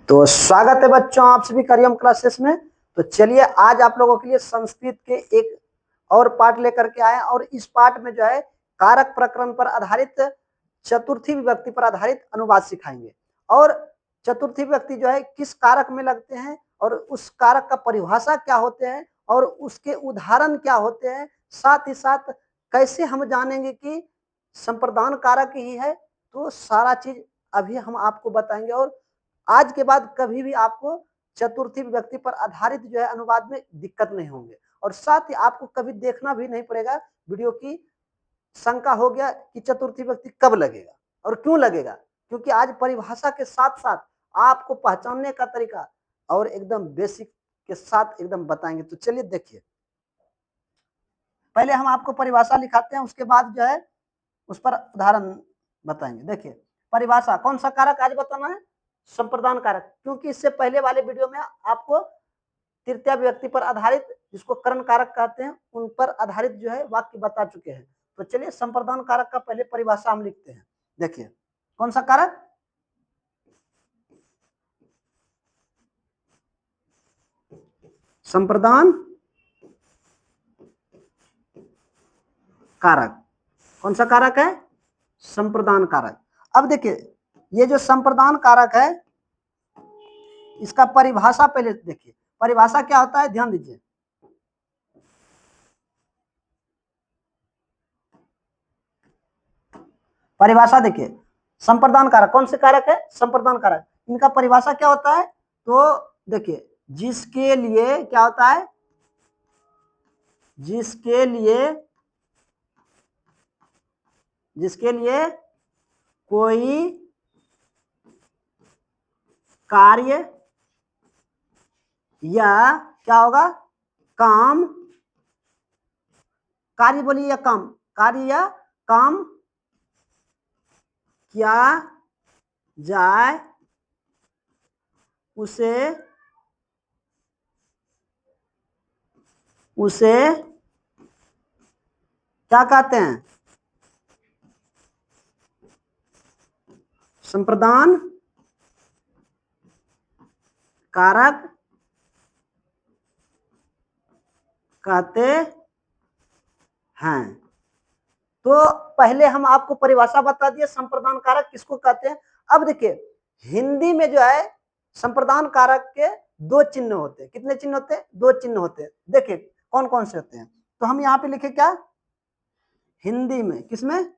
तो स्वागत है बच्चों आप सभी करियम क्लासेस में। तो चलिए आज आप लोगों के लिए संस्कृत के एक और पाठ लेकर के आए और इस पाठ में जो है कारक प्रकरण पर आधारित चतुर्थी विभक्ति पर आधारित अनुवाद सिखाएंगे। और चतुर्थी विभक्ति जो है किस कारक में लगते हैं और उस कारक का परिभाषा क्या होते हैं और उसके उदाहरण क्या होते हैं, साथ ही साथ कैसे हम जानेंगे कि संप्रदान कारक ही है। तो सारा चीज अभी हम आपको बताएंगे और आज के बाद कभी भी आपको चतुर्थी विभक्ति पर आधारित जो है अनुवाद में दिक्कत नहीं होंगे और साथ ही आपको कभी देखना भी नहीं पड़ेगा वीडियो की शंका हो गया कि चतुर्थी विभक्ति कब लगेगा और क्यों लगेगा, क्योंकि आज परिभाषा के साथ साथ आपको पहचानने का तरीका और एकदम बेसिक के साथ एकदम बताएंगे। तो चलिए देखिए, पहले हम आपको परिभाषा लिखाते हैं, उसके बाद जो है उस पर उदाहरण बताएंगे। देखिए परिभाषा, कौन सा कारक आज बताना है? संप्रदान कारक, क्योंकि इससे पहले वाले वीडियो में आपको तृतीय विभक्ति पर आधारित, जिसको करण कारक कहते हैं, उन पर आधारित जो है वाक्य बता चुके हैं। तो चलिए संप्रदान कारक का पहले परिभाषा हम लिखते हैं। देखिए कौन सा कारक? संप्रदान कारक। कौन सा कारक है? संप्रदान कारक। अब देखिए ये जो संप्रदान कारक है इसका परिभाषा पहले देखिए, परिभाषा क्या होता है ध्यान दीजिए। परिभाषा देखिए, संप्रदान कारक कौन से कारक है? संप्रदान कारक। इनका परिभाषा क्या होता है? तो देखिए जिसके लिए क्या होता है, जिसके लिए कोई कार्य या क्या होगा, काम, कार्य बोलिए या काम, कार्य या काम किया जाए उसे क्या कहते हैं? संप्रदान कारक कहते हैं। तो पहले हम आपको परिभाषा बता दिए संप्रदान कारक किसको कहते हैं। अब देखिए हिंदी में जो है संप्रदान कारक के दो चिन्ह होते हैं। कितने चिन्ह होते हैं? दो चिन्ह होते हैं। देखिए कौन कौन से होते हैं, तो हम यहाँ पे लिखे क्या, हिंदी में। किसमें?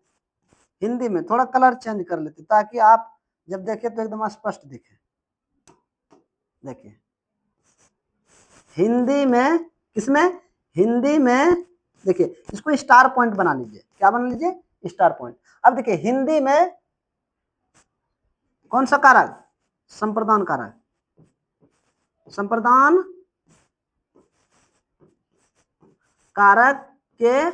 हिंदी में। थोड़ा कलर चेंज कर लेते ताकि आप जब देखें तो एकदम स्पष्ट दिखे। देखिए हिंदी में, किसमें? हिंदी में। देखिए इसको स्टार पॉइंट बना लीजिए। क्या बना लीजिए? Star point. अब देखिए हिंदी में कौन सा कारक? संप्रदान कारक। संप्रदान कारक के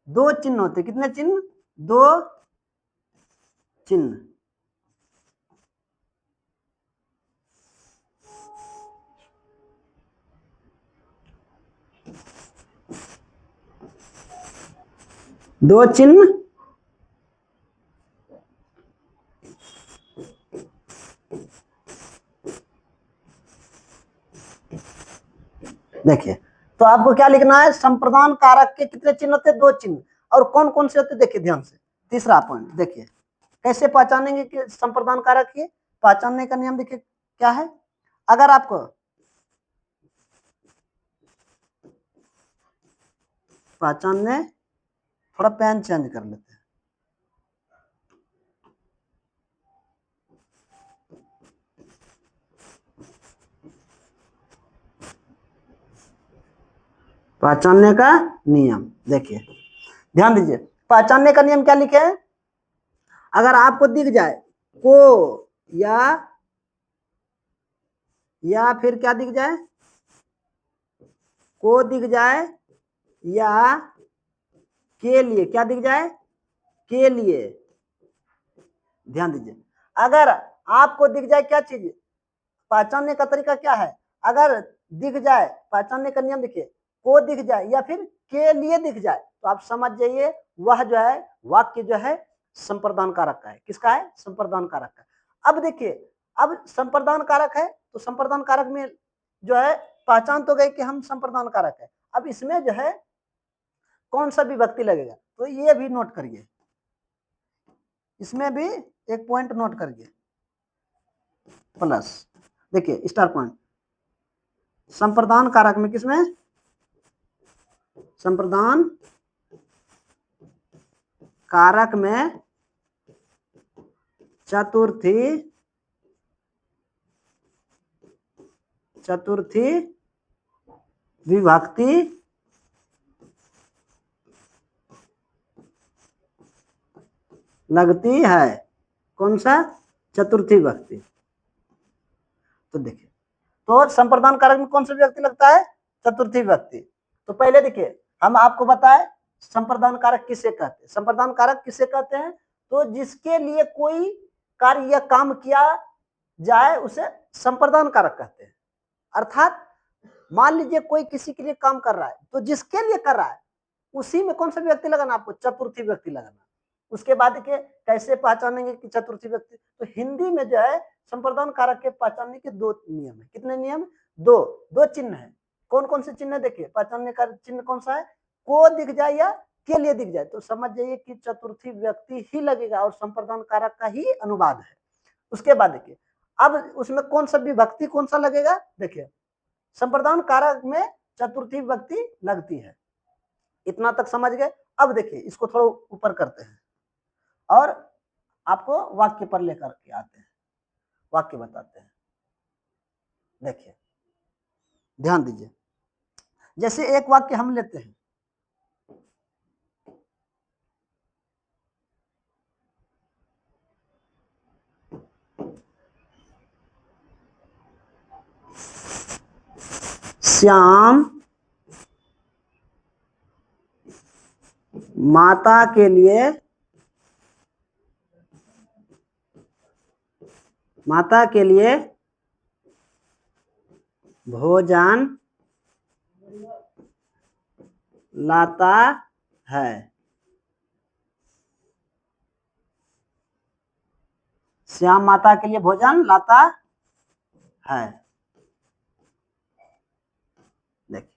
दो चिन्ह होते। कितने चिन्ह? दो चिन्ह। दो चिन्ह देखिए, तो आपको क्या लिखना है? संप्रदान कारक के कितने चिन्ह होते? दो चिन्ह। और कौन कौन से होते? देखिए ध्यान से, तीसरा पॉइंट देखिए, कैसे पहचानेंगे कि संप्रदान कारक है? पहचानने का नियम देखिए क्या है। अगर आपको पहचानने, थोड़ा पेन चेंज कर लेते हैं। पहचानने का नियम देखिए, ध्यान दीजिए। पहचानने का नियम क्या लिखे है? अगर आपको दिख जाए को या फिर क्या दिख जाए, को दिख जाए या के लिए, क्या दिख जाए? के लिए। ध्यान दीजिए, अगर आपको दिख जाए क्या चीज, पहचानने का तरीका क्या है? अगर दिख जाए, पहचानने का नियम देखिए, को दिख जाए या फिर के लिए दिख जाए तो आप समझ जाइए वह जो है वाक्य जो है संप्रदान कारक का है। किसका है? संप्रदान कारक का। अब देखिए अब संप्रदान कारक है तो संप्रदान कारक में जो है पहचान तो गई कि हम संप्रदान कारक है। अब इसमें जो है कौन सा विभक्ति लगेगा, तो ये भी नोट करिए, इसमें भी एक पॉइंट नोट करिए प्लस। देखिए स्टार पॉइंट, संप्रदान कारक में किसमें, संप्रदान कारक में चतुर्थी विभक्ति लगती है। कौन सा, चतुर्थी विभक्ति। तो देखिए, तो संप्रदान कारक में कौन सा विभक्ति लगता है, चतुर्थी विभक्ति। तो पहले देखिए हम आपको बताए संप्रदान कारक किसे कहते हैं। संप्रदान कारक किसे कहते हैं, तो जिसके लिए कोई कार्य या काम किया जाए उसे संप्रदान कारक कहते हैं। अर्थात मान लीजिए कोई किसी के लिए काम कर रहा है, तो जिसके लिए कर रहा है उसी में कौन सा विभक्ति लगाना, आपको चतुर्थी विभक्ति लगाना। उसके बाद देखिए कैसे पहचानेंगे कि चतुर्थी विभक्ति, तो हिंदी में जो है संप्रदान कारक के पहचानने के दो नियम है। कितने नियम, दो चिन्ह है। कौन कौन से चिन्ह, देखिए पहचानने का चिन्ह कौन सा है, को दिख जाए या के लिए दिख जाए तो समझ जाइए कि चतुर्थी विभक्ति ही लगेगा और संप्रदान कारक का ही अनुवाद है। उसके बाद देखिए अब उसमें कौन सा विभक्ति कौन सा लगेगा, देखिए संप्रदान कारक में चतुर्थी विभक्ति लगती है। इतना तक समझ गए। अब देखिए इसको थोड़ा ऊपर करते हैं और आपको वाक्य पर लेकर के आते हैं, वाक्य बताते हैं। देखिए ध्यान दीजिए, जैसे एक वाक्य हम लेते हैं, श्याम माता के लिए भोजन लाता है। श्याम माता के लिए भोजन लाता है। देखिए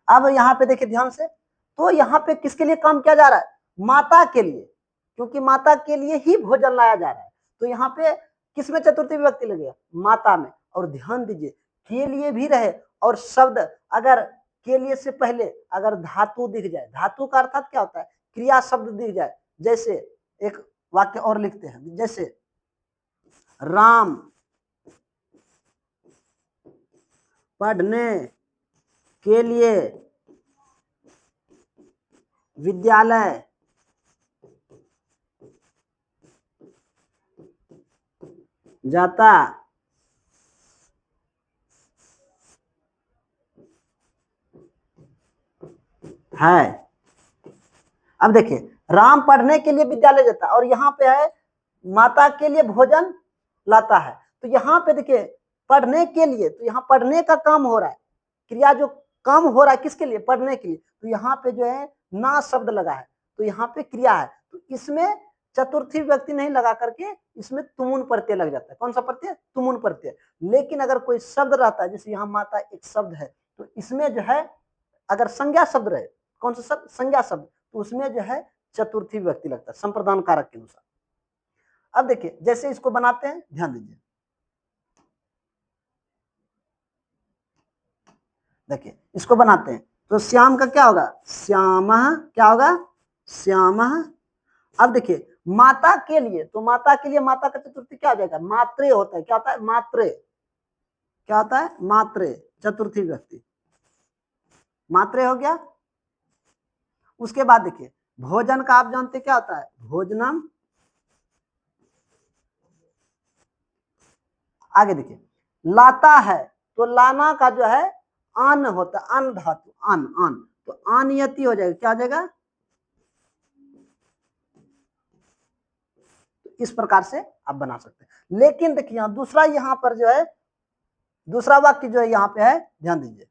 अब यहाँ पे देखिए ध्यान से, तो यहाँ पे किसके लिए काम किया जा रहा है, माता के लिए, क्योंकि माता के लिए ही भोजन लाया जा रहा है। तो यहाँ पे किसमें चतुर्थी विभक्ति लगेगा, माता में। और ध्यान दीजिए के लिए भी रहे और शब्द अगर के लिए से पहले अगर धातु दिख जाए, धातु का अर्थात क्या होता है, क्रिया शब्द दिख जाए। जैसे एक वाक्य और लिखते हैं, जैसे राम पढ़ने के लिए विद्यालय जाता है। अब देखिए राम पढ़ने के लिए विद्यालय जाता है और यहाँ पे है माता के लिए भोजन लाता है। तो यहाँ पे देखिए पढ़ने के लिए, तो यहाँ पढ़ने का काम हो रहा है, क्रिया जो काम हो रहा है किसके लिए, पढ़ने के लिए। तो यहाँ पे जो है ना शब्द लगा है, तो यहाँ पे क्रिया है, तो इसमें चतुर्थी विभक्ति नहीं लगा करके इसमें तुमुन प्रत्यय लग जाता है। कौन सा प्रत्यय, तुमुन प्रत्यय। लेकिन अगर कोई शब्द रहता है, जैसे यहाँ माता एक शब्द है, तो इसमें जो है अगर संज्ञा शब्द रहे, कौन सा शब्द, संज्ञा शब्द, तो उसमें जो है चतुर्थी विभक्ति लगता है संप्रदान कारक के अनुसार। अब देखिए जैसे इसको बनाते हैं, ध्यान दीजिए, देखिए इसको बनाते हैं तो श्याम का क्या होगा, श्यामः, क्या होगा, श्यामः। अब देखिए माता के लिए, तो माता के लिए माता का चतुर्थी क्या हो जाएगा, मात्रे होता है। क्या होता है, मात्रे, क्या होता है, मात्रे, चतुर्थी विभक्ति मात्रे हो गया। उसके बाद देखिए भोजन का आप जानते क्या होता है, भोजनम। आगे देखिए लाता है, तो लाना का जो है आन होता है, अन धातु, आन आन, तो आनियति हो जाएगा, क्या हो जाएगा। तो इस प्रकार से आप बना सकते हैं। लेकिन देखिए दूसरा यहाँ पर जो है दूसरा वाक्य जो है यहाँ पे है, ध्यान दीजिए,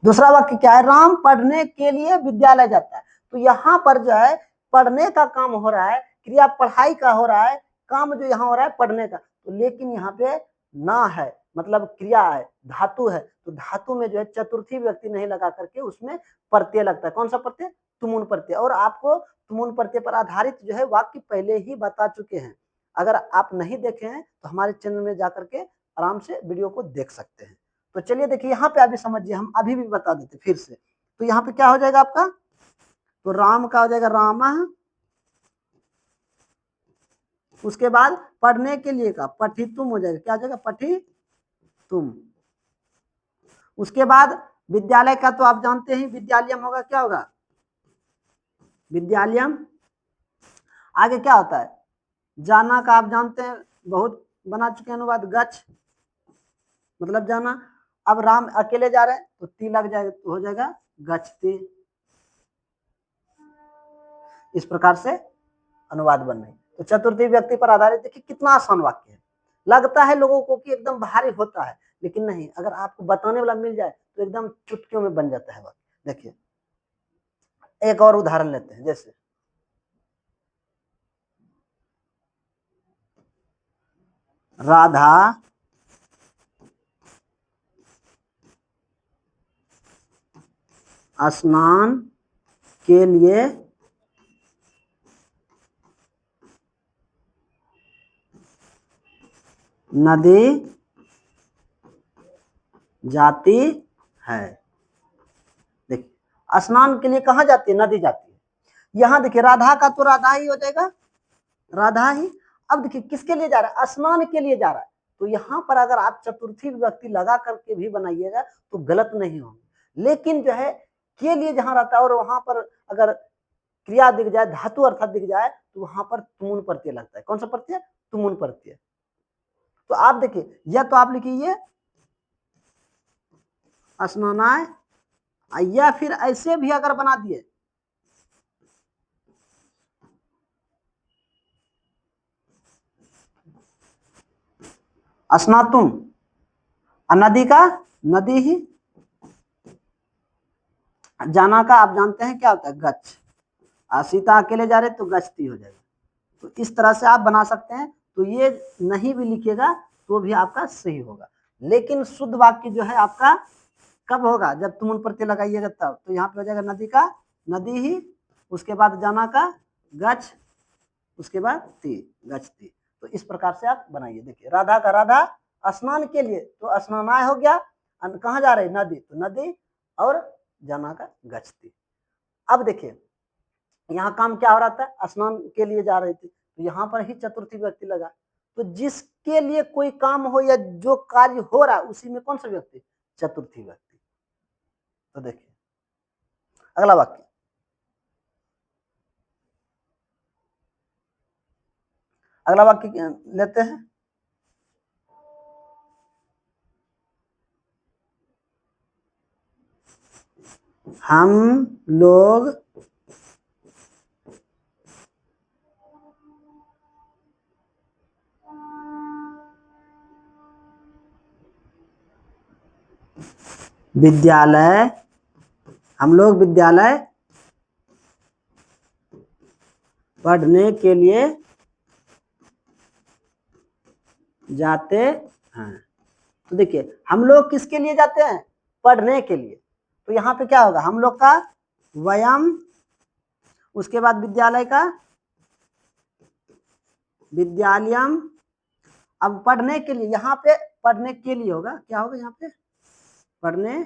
दूसरा वाक्य क्या है, राम पढ़ने के लिए विद्यालय जाता है। तो यहाँ पर जो है पढ़ने का काम हो रहा है, क्रिया पढ़ाई का हो रहा है, काम जो यहाँ हो रहा है पढ़ने का, तो लेकिन यहाँ पे ना है, मतलब क्रिया है, धातु है, तो धातु में जो है चतुर्थी व्यक्ति नहीं लगा करके उसमें प्रत्यय लगता है। कौन सा प्रत्यय? तुमुन प्रत्यय। और आपको तुमुन प्रत्यय पर आधारित जो है वाक्य पहले ही बता चुके हैं। अगर आप नहीं देखे हैं तो हमारे चैनल में जाकर के आराम से वीडियो को देख सकते हैं। तो चलिए देखिए यहाँ पे अभी समझिए, हम अभी भी बता देते फिर से। तो यहाँ पे क्या हो जाएगा आपका? तो राम का हो जाएगा रामा, उसके बाद पढ़ने के लिए का पठितुम हो जाएगा। क्या हो जाएगा? पठितुम। उसके बाद विद्यालय का तो आप जानते हैं विद्यालयम होगा। क्या होगा? विद्यालयम। आगे क्या होता है? जाना का आप जानते हैं, बहुत बना चुके हैं अनुवाद, गच्छ मतलब जाना। अब राम अकेले जा रहे हैं तो ती लग जाएगा, तो हो जाएगा गच्छति। इस प्रकार से अनुवाद बन रही। तो चतुर्थी व्यक्ति पर आधारित देखिए कितना आसान वाक्य है। लगता है लोगों को कि एकदम भारी होता है, लेकिन नहीं, अगर आपको बताने वाला मिल जाए तो एकदम चुटकियों में बन जाता है वाक्य। देखिए एक और उदाहरण लेते हैं, जैसे राधा स्नान के लिए नदी जाती है। देखिए स्नान के लिए कहाँ जाती है? नदी जाती है। यहाँ देखिए राधा का तो राधा ही हो जाएगा, राधा ही। अब देखिए किसके लिए जा रहा है? स्नान के लिए जा रहा है। तो यहाँ पर अगर आप चतुर्थी विभक्ति लगा करके भी बनाइएगा तो गलत नहीं होगा। लेकिन जो है के लिए जहां रहता है और वहां पर अगर क्रिया दिख जाए, धातु अर्थात दिख जाए, तो वहां पर तुमुन प्रत्यय लगता है। कौन सा प्रत्यय? तुमुन प्रत्यय। तो आप देखिए, या तो आप लिखिए स्नानाय, या फिर ऐसे भी अगर बना दिए स्नातुम, नदी का नदी ही, जाना का आप जानते हैं क्या होता है? गच्छ। सीता अकेले जा रहे तो गच्छती हो जाएगा। तो इस तरह से आप बना सकते हैं। तो ये नहीं भी लिखिएगा तो भी आपका सही होगा। लेकिन शुद्ध वाक्य जो है आपका कब होगा? जब तुम उन प्रत्यय लगाइएगा तब। तो यहाँ पे हो जाएगा नदी का नदी ही, उसके बाद जाना का गच्छ, उसके बाद ती, गच्छती। तो इस प्रकार से आप बनाइए। देखिए राधा का राधा स्नान के लिए, तो स्नानाय हो गया, कहाँ जा रहे? नदी, तो नदी, और जाना का गच्छती। अब देखिए यहाँ काम क्या हो रहा था? स्नान के लिए जा रही थी, तो यहाँ पर ही चतुर्थी व्यक्ति लगा। तो जिसके लिए कोई काम हो या जो कार्य हो रहा है उसी में कौन सा व्यक्ति? चतुर्थी व्यक्ति। तो देखिए अगला वाक्य, अगला वाक्य लेते हैं। हम लोग विद्यालय, हम लोग विद्यालय पढ़ने के लिए जाते हैं। तो देखिए हम लोग किसके लिए जाते हैं? पढ़ने के लिए। तो यहाँ पे क्या होगा? हम लोग का वयम, उसके बाद विद्यालय का विद्यालयम। अब पढ़ने के लिए, यहाँ पे पढ़ने के लिए होगा। क्या होगा यहाँ पे? पढ़ने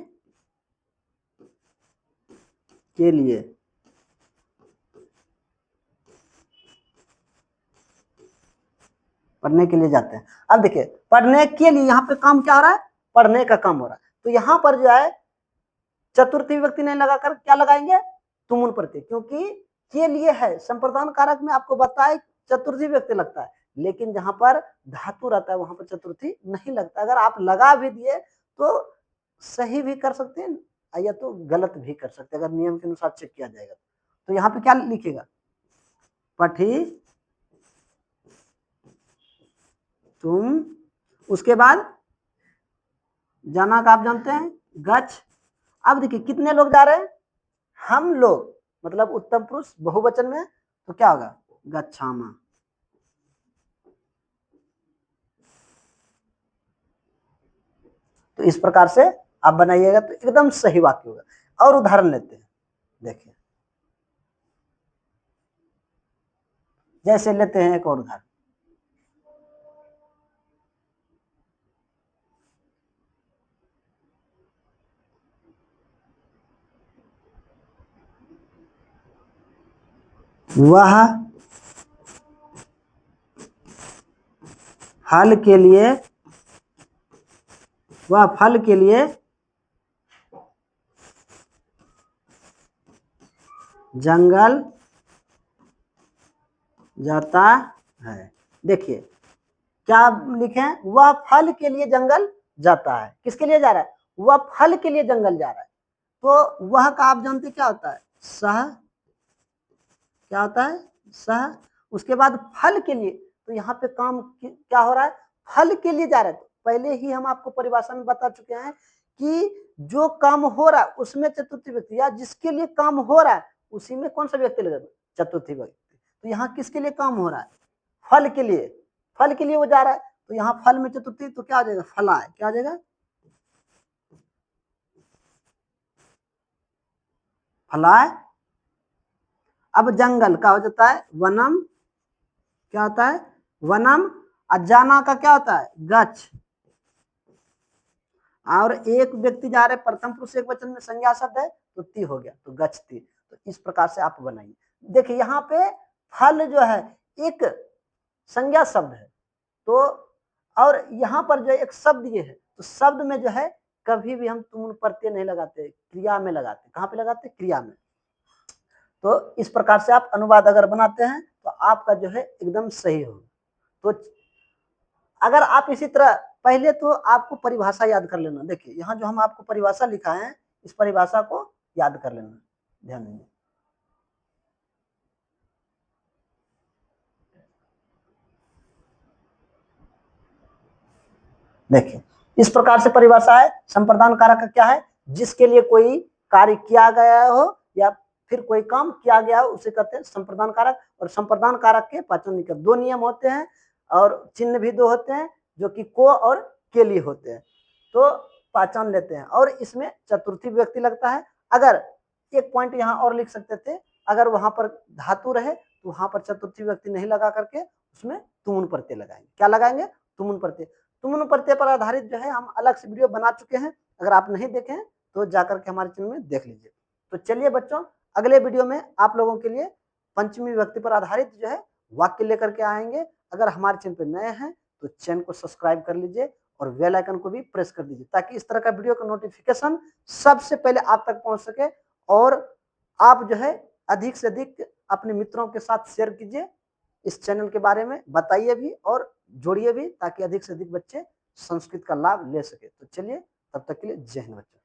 के लिए। पढ़ने के लिए जाते हैं। अब देखिए पढ़ने के लिए यहाँ पे काम क्या हो रहा है? पढ़ने का काम हो रहा है। तो यहाँ पर जो है चतुर्थी विभक्ति नहीं लगाकर क्या लगाएंगे? तुमुन प्रत्यय, क्योंकि के लिए है। संप्रदान कारक में आपको बताए चतुर्थी विभक्ति लगता है, लेकिन जहां पर धातु रहता है वहां पर चतुर्थी नहीं लगता। अगर आप लगा भी दिए तो सही भी कर सकते हैं या तो गलत भी कर सकते हैं, अगर नियम के अनुसार चेक किया जाएगा। तो यहाँ पे क्या लिखेगा? पठी तुम, उसके बाद जाना का आप जानते हैं गच्छ। अब देखिए कितने लोग जा रहे हैं? हम लोग। मतलब उत्तम पुरुष बहुवचन में तो क्या होगा, गच्छामा। तो इस प्रकार से आप बनाइएगा तो एकदम सही वाक्य होगा। और उदाहरण लेते हैं, देखिए जैसे लेते हैं एक और उदाहरण, वह फल के लिए, वह फल के लिए जंगल जाता है। देखिए क्या लिखे हैं, वह फल के लिए जंगल जाता है। किसके लिए जा रहा है, वह फल के लिए जंगल जा रहा है। तो वह का आप जानते क्या होता है, सह, क्या होता है, सह। उसके बाद फल के लिए, तो यहाँ पे काम क्या हो रहा है, फल के लिए जा रहा है। तो पहले ही हम आपको परिभाषा में बता चुके हैं कि जो काम हो रहा है उसमें चतुर्थी व्यक्ति, या जिसके लिए काम हो रहा है उसी में कौन सा व्यक्ति लगेगा, चतुर्थी व्यक्ति। तो यहाँ किसके लिए काम हो रहा है, फल के लिए, फल के लिए वो जा रहा है। तो यहाँ फल में चतुर्थी, तो क्या आ जाएगा, फला है, क्या आ जाएगा, फलाय। अब जंगल का हो जाता है वनम, क्या होता है, वनम। अजाना का क्या होता है, गच्छ। और एक व्यक्ति जा रहे, प्रथम पुरुष एक वचन में संज्ञा शब्द है तो ती हो गया, तो गच्छति। तो इस प्रकार से आप बनाइए। देखिए यहाँ पे फल जो है एक संज्ञा शब्द है, तो और यहाँ पर जो एक शब्द ये है, तो शब्द में जो है कभी भी हम तुम प्रत्यय नहीं लगाते, क्रिया में लगाते। कहाँ पे लगाते, क्रिया में। तो इस प्रकार से आप अनुवाद अगर बनाते हैं तो आपका जो है एकदम सही होगा। तो अगर आप इसी तरह, पहले तो आपको परिभाषा याद कर लेना। देखिए यहाँ जो हम आपको परिभाषा लिखा है, इस परिभाषा को याद कर लेना, ध्यान देंगे। देखिए इस प्रकार से परिभाषा है। संप्रदान कारक का क्या है, जिसके लिए कोई कार्य किया गया हो या फिर कोई काम किया गया हो उसे कहते हैं संप्रदान कारक। और संप्रदान कारक के पहचान निकट दो नियम होते हैं और चिन्ह भी दो होते हैं, जो कि को और के लिए होते हैं। तो पहचान लेते हैं, और इसमें चतुर्थी व्यक्ति लगता है। अगर एक पॉइंट यहाँ और लिख सकते थे, अगर वहां पर धातु रहे तो वहां पर चतुर्थी व्यक्ति नहीं लगा करके उसमें तुमुन प्रत्यय लगाएंगे। क्या लगाएंगे, तुमुन प्रत्यय। तुमुन प्रत्यय पर आधारित जो है हम अलग से वीडियो बना चुके हैं, अगर आप नहीं देखे हैं तो जाकर के हमारे चैनल में देख लीजिए। तो चलिए बच्चों, अगले वीडियो में आप लोगों के लिए पंचमी विभक्ति पर आधारित जो है वाक्य लेकर के आएंगे। अगर हमारे चैनल पर नए हैं तो चैनल को सब्सक्राइब कर लीजिए और बेल आइकन को भी प्रेस कर दीजिए, ताकि इस तरह का वीडियो का नोटिफिकेशन सबसे पहले आप तक पहुंच सके। और आप जो है अधिक से अधिक अपने मित्रों के साथ शेयर कीजिए, इस चैनल के बारे में बताइए भी और जोड़िए भी, ताकि अधिक से अधिक बच्चे संस्कृत का लाभ ले सके। तो चलिए, तब तक के लिए जय हिंद बच्चों।